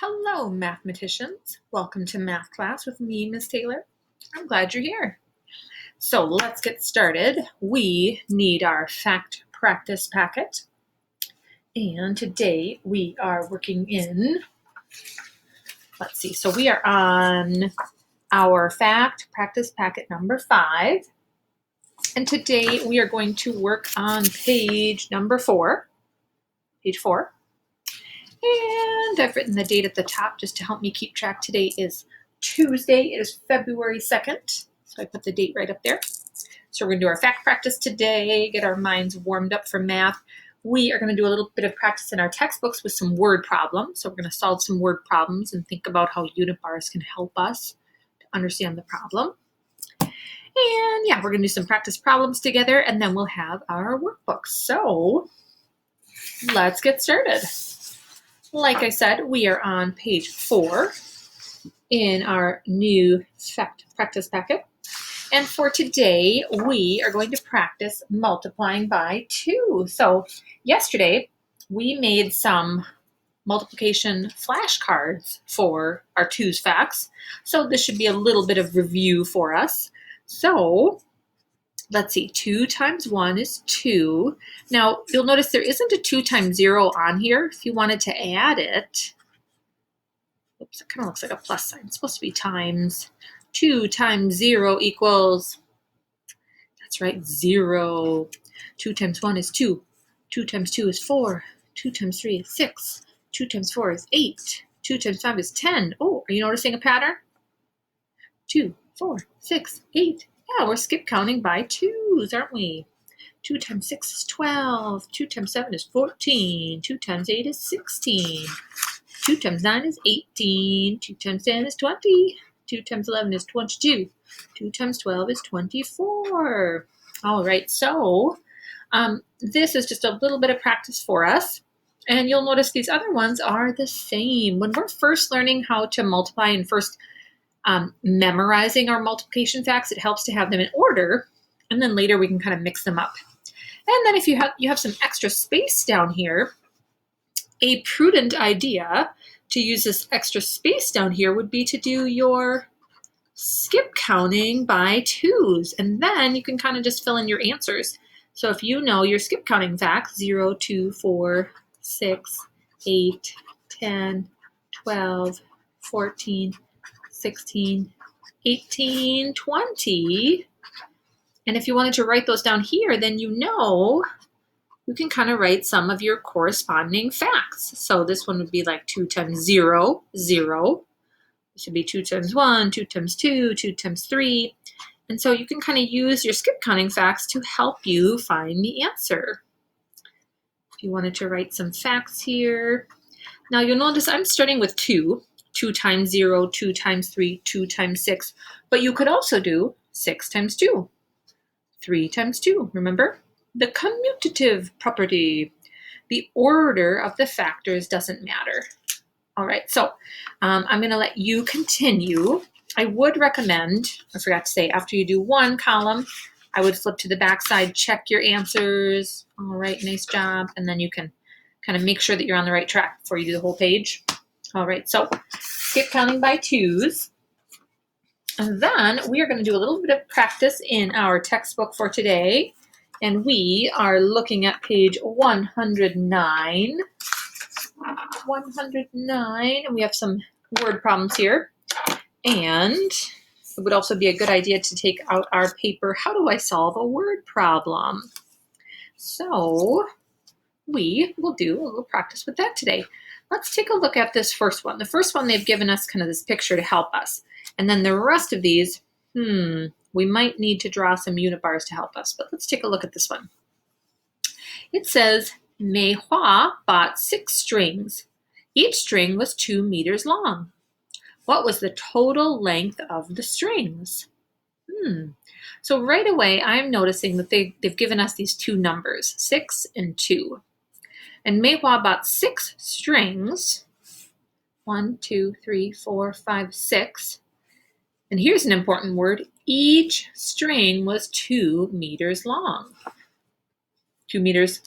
Hello, mathematicians. Welcome to math class with me, Miss Taylor. I'm glad you're here. So let's get started. We need our fact practice packet. And today we are working in, so we are on our fact practice packet number 5. And today we are going to work on page number 4, page 4. And I've written the date at the top just to help me keep track. Today is Tuesday. It is February 2nd. So I put the date right up there. So we're going to do our fact practice today, get our minds warmed up for math. We are going to do a little bit of practice in our textbooks with some word problems. So we're going to solve some word problems and think about how unit bars can help us to understand the problem. And yeah, we're going to do some practice problems together, and then we'll have our workbooks. So let's get started. Like I said, we are on page 4 in our new fact practice packet. And for today, we are going to practice multiplying by 2. So yesterday, we made some multiplication flashcards for our 2's facts. So this should be a little bit of review for us. So let's see, 2 times 1 is 2. Now, you'll notice there isn't a 2 times 0 on here. If you wanted to add it, oops, it kind of looks like a plus sign. It's supposed to be times. 2 times 0 equals, that's right, 0. 2 times 1 is 2. 2 times 2 is 4. 2 times 3 is 6. 2 times 4 is 8. 2 times 5 is 10. Oh, are you noticing a pattern? 2, 4, 6, 8. Yeah, we're skip counting by 2's, aren't we? 2 times 6 is 12. 2 times 7 is 14. 2 times 8 is 16. 2 times 9 is 18. 2 times 10 is 20. 2 times 11 is 22. 2 times 12 is 24. All right, so this is just a little bit of practice for us. And you'll notice these other ones are the same. When we're first learning how to multiply and first memorizing our multiplication facts, it helps to have them in order. And then later we can kind of mix them up. And then if you have some extra space down here, a prudent idea to use this extra space down here would be to do your skip counting by 2's, and then you can kind of just fill in your answers. So if you know your skip counting facts, 0, 2, 4, 6, 8, 10, 12, 14, 16, 18, 20, and if you wanted to write those down here, then you can kind of write some of your corresponding facts. So this one would be like 2 times 0, 0. It should be 2 times 1, 2 times 2, 2 times 3. And so you can kind of use your skip counting facts to help you find the answer. If you wanted to write some facts here. Now you'll notice I'm starting with 2. 2 times 0, 2 times 3, 2 times 6. But you could also do 6 times 2. 3 times 2, remember? The commutative property. The order of the factors doesn't matter. All right, so I'm going to let you continue. I would recommend, I forgot to say, after you do one column, I would flip to the back side, check your answers. All right, nice job. And then you can kind of make sure that you're on the right track before you do the whole page. All right, so skip counting by 2's. And then we are going to do a little bit of practice in our textbook for today. And we are looking at page 109. 109, and we have some word problems here. And it would also be a good idea to take out our paper, how do I solve a word problem? So we will do a little practice with that today. Let's take a look at this first one. The first one, they've given us kind of this picture to help us. And then the rest of these, we might need to draw some unit bars to help us. But let's take a look at this one. It says, Mei Hua bought 6 strings. Each string was 2 meters long. What was the total length of the strings? So right away, I'm noticing that they've given us these 2 numbers, 6 and 2. And Mei Hua bought 6 strings. 1, 2, 3, 4, 5, 6. And here's an important word. Each string was 2 meters long. 2 meters,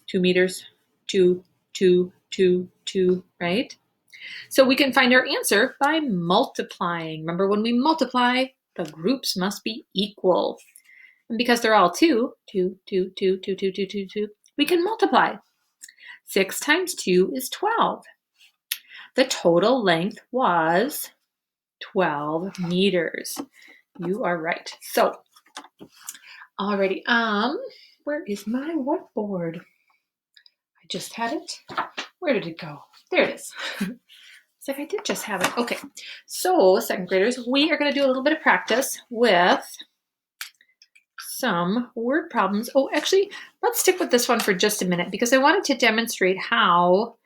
2 meters, 2, 2, 2, 2, right? So we can find our answer by multiplying. Remember, when we multiply, the groups must be equal. And because they're all 2, we can multiply. 6 times 2 is 12. The total length was 12 meters. You are right. So, alrighty, where is my whiteboard? I just had it. Where did it go? There it is. It's like I did just have it. Okay, so second graders, we are going to do a little bit of practice with some word problems. Oh, actually, let's stick with this one for just a minute because I wanted to demonstrate how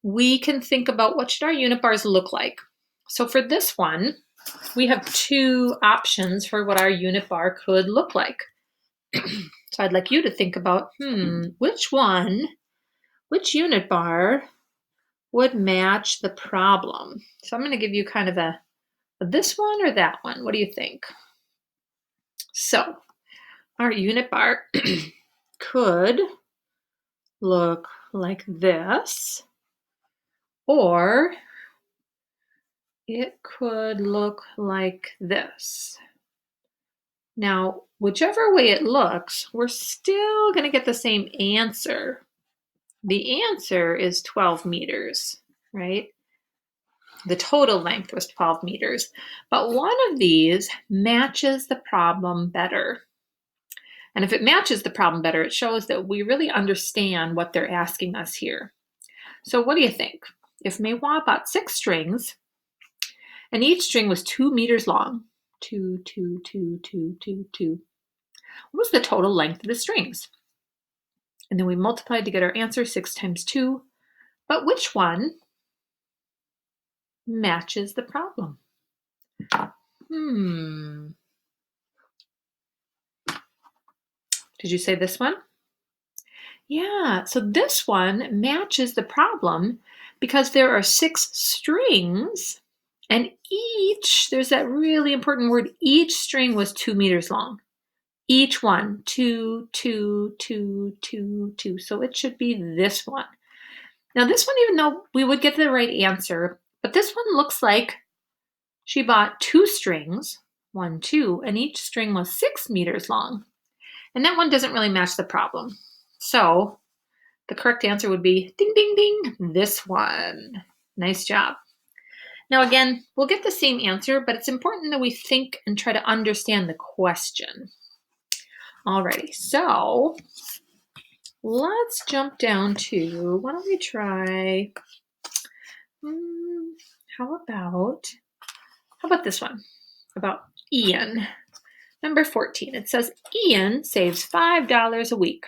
we can think about what should our unit bars look like. So for this one, we have 2 options for what our unit bar could look like. So I'd like you to think about, which unit bar would match the problem? So I'm going to give you kind of a this one or that one. What do you think? So our unit bar could look like this, or it could look like this. Now, whichever way it looks, we're still going to get the same answer. The answer is 12 meters, right? The total length was 12 meters, but one of these matches the problem better. And if it matches the problem better, it shows that we really understand what they're asking us here. So what do you think? If Maywa bought 6 strings, and each string was 2 meters long, 2, 2, 2, 2, 2, 2, what was the total length of the strings? And then we multiplied to get our answer, 6 times 2. But which one matches the problem? Did you say this one? Yeah, so this one matches the problem because there are 6 strings, and there's that really important word, each string was 2 meters long. Each one, 2, 2, 2, 2, 2. So it should be this one. Now this one, even though we would get the right answer, but this one looks like she bought 2 strings, 1, 2, and each string was 6 meters long. And that one doesn't really match the problem. So the correct answer would be ding, ding, ding, this one. Nice job. Now again, we'll get the same answer, but it's important that we think and try to understand the question. Alrighty, so let's jump down to, why don't we try, how about this one, about Ian. Number 14, it says, Ian saves $5 a week.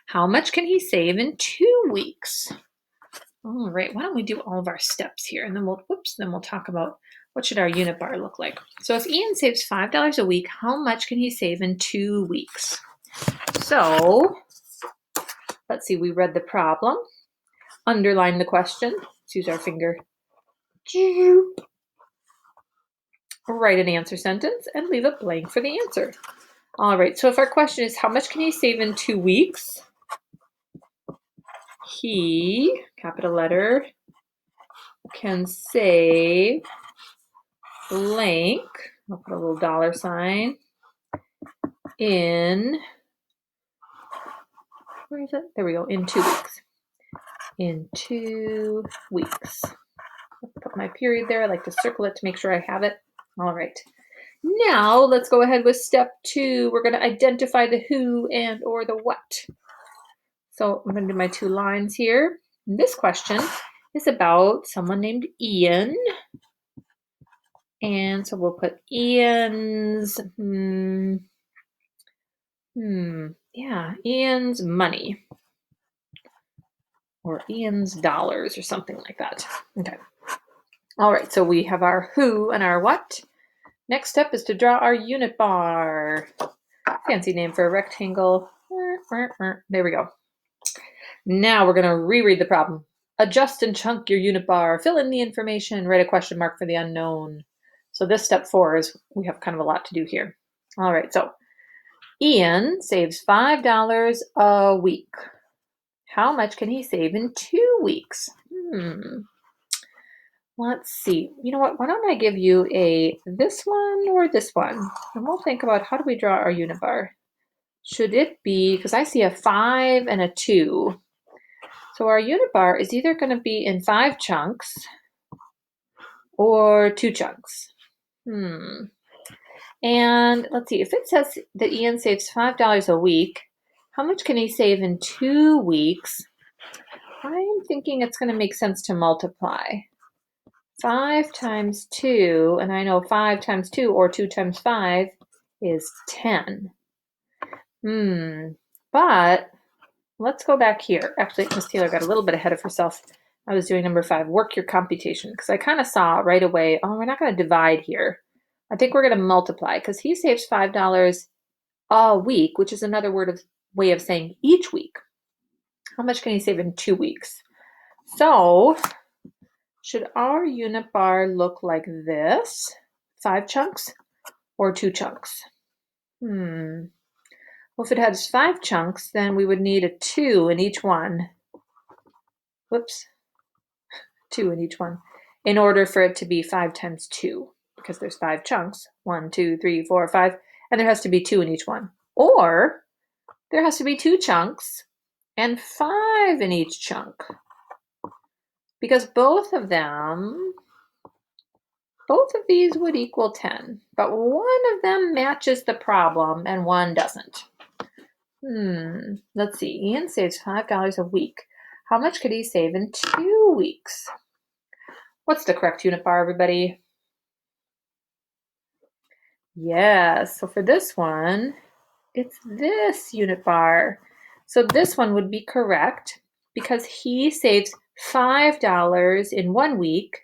How much can he save in 2 weeks? All right, why don't we do all of our steps here, and then we'll talk about what should our unit bar look like. So if Ian saves $5 a week, how much can he save in 2 weeks? So let's see, we read the problem, underline the question, let's use our finger, write an answer sentence, and leave it blank for the answer. All right, so if our question is how much can he save in 2 weeks? He, capital letter, can save blank, I'll put a little dollar sign, in, where is it? There we go, in 2 weeks. In 2 weeks. I'll put my period there. I like to circle it to make sure I have it. All right. Now let's go ahead with step 2. We're going to identify the who and or the what. So I'm going to do my 2 lines here. This question is about someone named Ian. And so we'll put Ian's, Ian's money. Or Ian's dollars or something like that. Okay. All right, so we have our who and our what. Next step is to draw our unit bar. Fancy name for a rectangle. There we go. Now we're going to reread the problem. Adjust and chunk your unit bar. Fill in the information. Write a question mark for the unknown. So this step 4 is we have kind of a lot to do here. All right, so Ian saves $5 a week. How much can he save in 2 weeks? Let's see. You know what? Why don't I give you this one or this one? And we'll think about how do we draw our unit bar. Should it be, because I see a 5 and a 2. So our unit bar is either going to be in 5 chunks or 2 chunks. And let's see, if it says that Ian saves $5 a week, how much can he save in 2 weeks? I'm thinking it's going to make sense to multiply. 5 times 2, and I know 5 times 2 or 2 times 5 is 10. But let's go back here. Actually, Miss Taylor got a little bit ahead of herself. I was doing number 5, work your computation, because I kind of saw right away, oh, we're not going to divide here. I think we're going to multiply, because he saves $5 a week, which is another way of saying each week. How much can he save in 2 weeks? So should our unit bar look like this? 5 chunks or 2 chunks? Well, if it has 5 chunks, then we would need a 2 in each one. Whoops. 2 in each one in order for it to be 5 times 2, because there's 5 chunks. 1, 2, 3, 4, 5, and there has to be 2 in each one. Or there has to be 2 chunks and 5 in each chunk, because both of these would equal 10, but one of them matches the problem and one doesn't. Let's see. Ian saves $5 a week. How much could he save in 2 weeks? What's the correct unit bar, everybody? Yes, so for this one, it's this unit bar. So this one would be correct because he saves $5 in 1 week,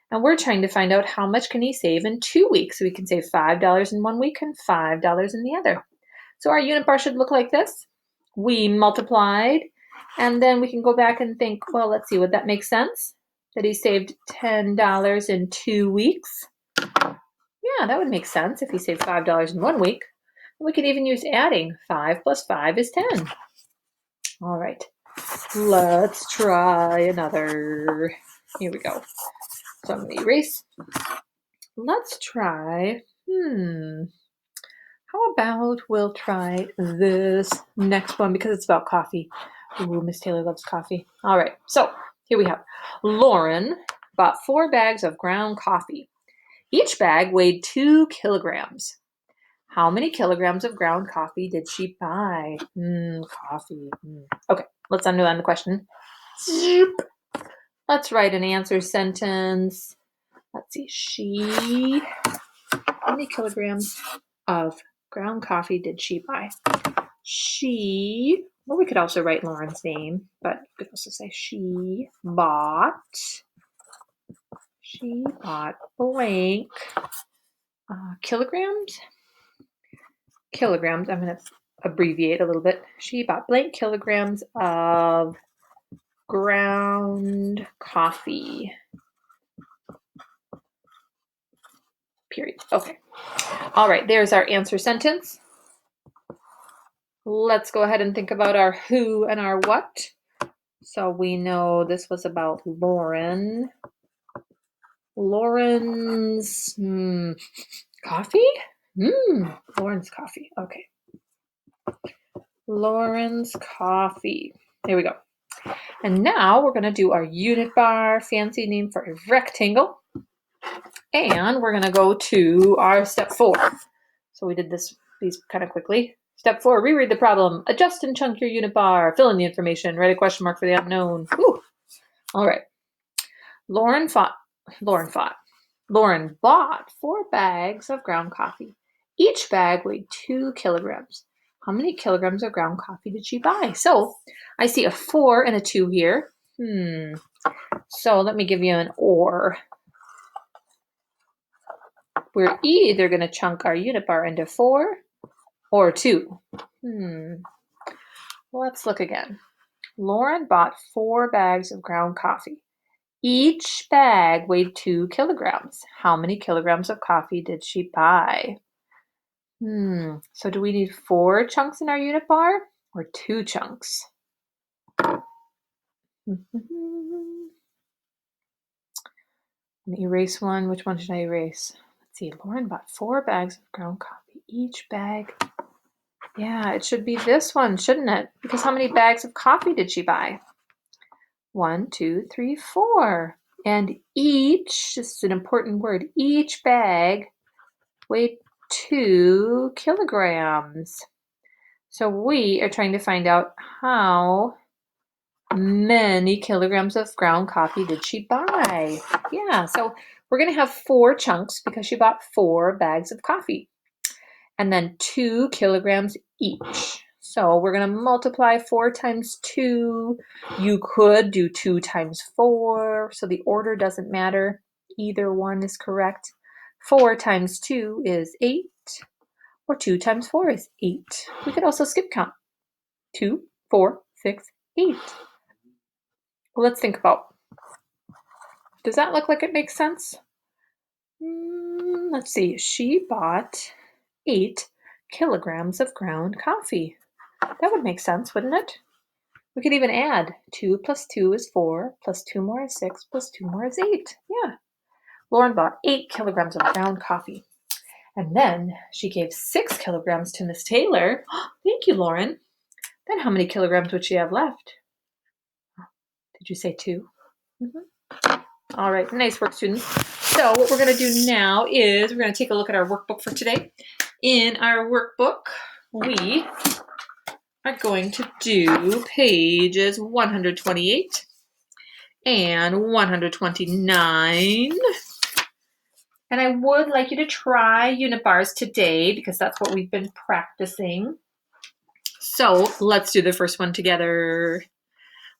and we're trying to find out how much can he save in 2 weeks. So we can save $5 in 1 week and $5 in the other. So our unit bar should look like this. We multiplied, and then we can go back and think, well, let's see, would that make sense? That he saved $10 in 2 weeks? Yeah, that would make sense if he saved $5 in 1 week. We could even use adding. 5 plus 5 is 10. All right, let's try another. Here we go. So I'm going to erase. Let's try, how about we'll try this next one because it's about coffee. Ooh, Miss Taylor loves coffee. All right, so here we have Lauren bought 4 bags of ground coffee. Each bag weighed 2 kilograms. How many kilograms of ground coffee did she buy? Coffee. Okay, let's underline the question. Let's write an answer sentence. Let's see. How many kilograms of ground coffee did she buy? Well, we could also write Lauren's name, but we could also say she bought blank kilograms. Kilograms, I'm going to abbreviate a little bit. She bought blank kilograms of ground coffee. Period. Okay. All right, there's our answer sentence. Let's go ahead and think about our who and our what. So we know this was about Lauren. Lauren's coffee? Lauren's coffee. Okay. Lauren's coffee. There we go. And now we're going to do our unit bar, fancy name for a rectangle. And we're going to go to our step 4. So we did these kind of quickly. Step 4, reread the problem. Adjust and chunk your unit bar. Fill in the information. Write a question mark for the unknown. Whew. All right. Lauren bought 4 bags of ground coffee. Each bag weighed 2 kilograms. How many kilograms of ground coffee did she buy? So I see a 4 and a 2 here. So let me give you an or. We're either going to chunk our unit bar into 4 or 2. Let's look again. Lauren bought 4 bags of ground coffee. Each bag weighed 2 kilograms. How many kilograms of coffee did she buy? So do we need 4 chunks in our unit bar or 2 chunks? Erase one. Which one should I erase? Let's see. Lauren bought 4 bags of ground coffee. Each bag. Yeah, it should be this one, shouldn't it? Because how many bags of coffee did she buy? 1, 2, 3, 4. And each, this is an important word, each bag weighed 2 kilograms. So we are trying to find out how many kilograms of ground coffee did she buy? Yeah, so we're going to have 4 chunks because she bought 4 bags of coffee. And then 2 kilograms each. So we're going to multiply 4 times 2. You could do 2 times 4. So the order doesn't matter. Either one is correct. 4 times 2 is 8. Or 2 times 4 is 8. We could also skip count. 2, 4, 6, 8. Well, let's think about, does that look like it makes sense? Let's see. She bought 8 kilograms of ground coffee. That would make sense, wouldn't it? We could even add 2 plus 2 is 4, plus 2 more is 6, plus 2 more is 8. Yeah. Lauren bought 8 kilograms of ground coffee. And then she gave 6 kilograms to Miss Taylor. Thank you, Lauren. Then how many kilograms would she have left? Did you say 2? All right, nice work, students. So what we're going to do now is we're going to take a look at our workbook for today. In our workbook, we are going to do pages 128 and 129. And I would like you to try unit bars today because that's what we've been practicing. So let's do the first one together.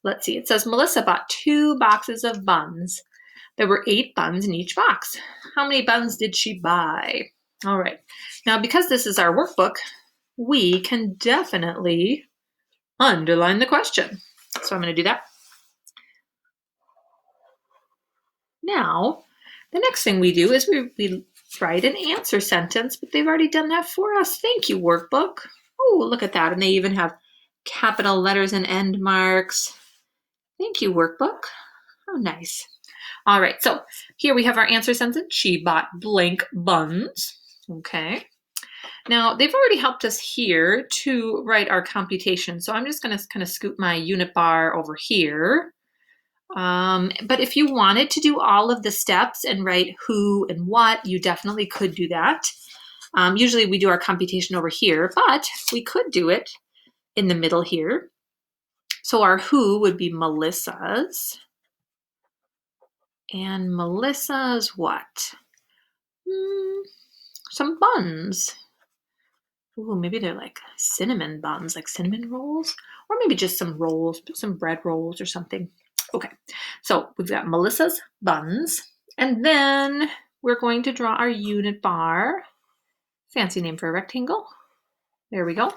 Let's see. It says Melissa bought 2 boxes of buns. There were 8 buns in each box. How many buns did she buy? All right. Now, because this is our workbook, we can definitely underline the question. So I'm going to do that. Now, the next thing we do is we write an answer sentence, but they've already done that for us. Thank you, workbook. Oh, look at that. And they even have capital letters and end marks. Thank you, workbook. Oh, nice. All right, so here we have our answer sentence. She bought blank buns. Okay. Now, they've already helped us here to write our computation. So I'm just going to kind of scoot my unit bar over here. But if you wanted to do all of the steps and write who and what, you definitely could do that. Usually we do our computation over here, but we could do it in the middle here. So our who would be Melissa's. And Melissa's what? Some buns. Ooh, maybe they're like cinnamon buns, like cinnamon rolls, or maybe just some rolls, some bread rolls or something. Okay, so we've got Melissa's buns, and then we're going to draw our unit bar. Fancy name for a rectangle. There we go.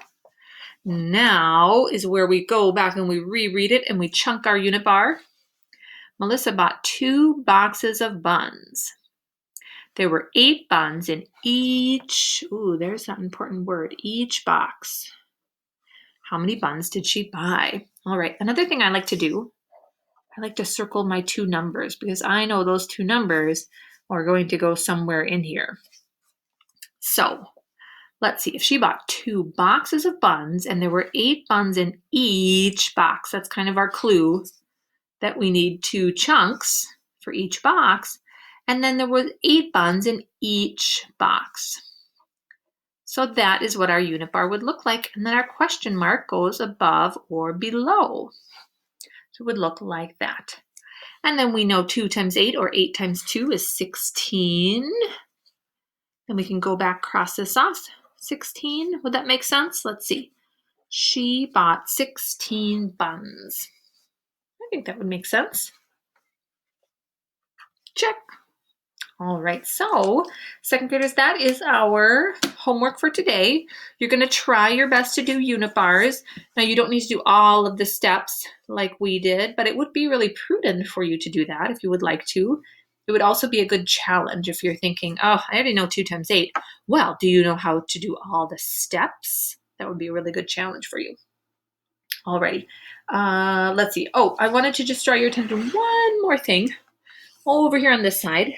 Now is where we go back and we reread it and we chunk our unit bar. Melissa bought 2 boxes of buns. There were 8 buns in each, ooh, there's that important word, each box. How many buns did she buy? All right, another thing I like to do, I like to circle my 2 numbers because I know those 2 numbers are going to go somewhere in here. So let's see, if she bought 2 boxes of buns and there were 8 buns in each box, that's kind of our clue that we need 2 chunks for each box. And then there were 8 buns in each box. So that is what our unit bar would look like. And then our question mark goes above or below. So it would look like that. And then we know 2 times 8 or 8 times 2 is 16. And we can go back, cross this off. 16, would that make sense? Let's see. She bought 16 buns. I think that would make sense. Check. All right, so second graders, that is our homework for today. You're going to try your best to do unit bars. Now, you don't need to do all of the steps like we did, but it would be really prudent for you to do that if you would like to. It would also be a good challenge if you're thinking, oh, I already know 2 times 8. Well, do you know how to do all the steps? That would be a really good challenge for you. Alrighty, let's see. Oh, I wanted to just draw your attention to one more thing over here on this side.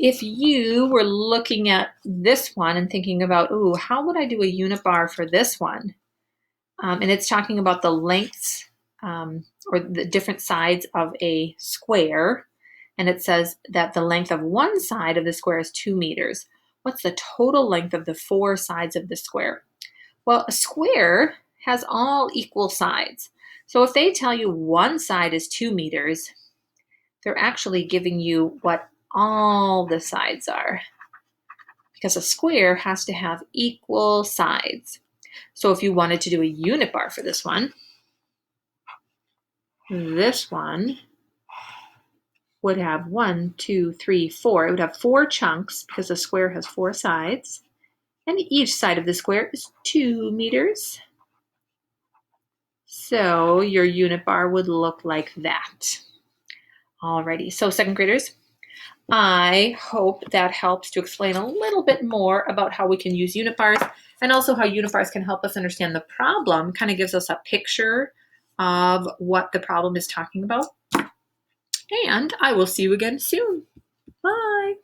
if you were looking at this one and thinking about, ooh, how would I do a unit bar for this one? And it's talking about the lengths or the different sides of a square. And it says that the length of one side of the square is 2 meters. What's the total length of the 4 sides of the square? Well, a square has all equal sides. So if they tell you one side is 2 meters, they're actually giving you what all the sides are, because a square has to have equal sides. So if you wanted to do a unit bar for this one would have 1, 2, 3, 4. It would have 4 chunks because a square has 4 sides, and each side of the square is 2 meters. So your unit bar would look like that. Alrighty, so second graders, I hope that helps to explain a little bit more about how we can use unit bars, and also how unit bars can help us understand the problem, kind of gives us a picture of what the problem is talking about. And I will see you again soon. Bye.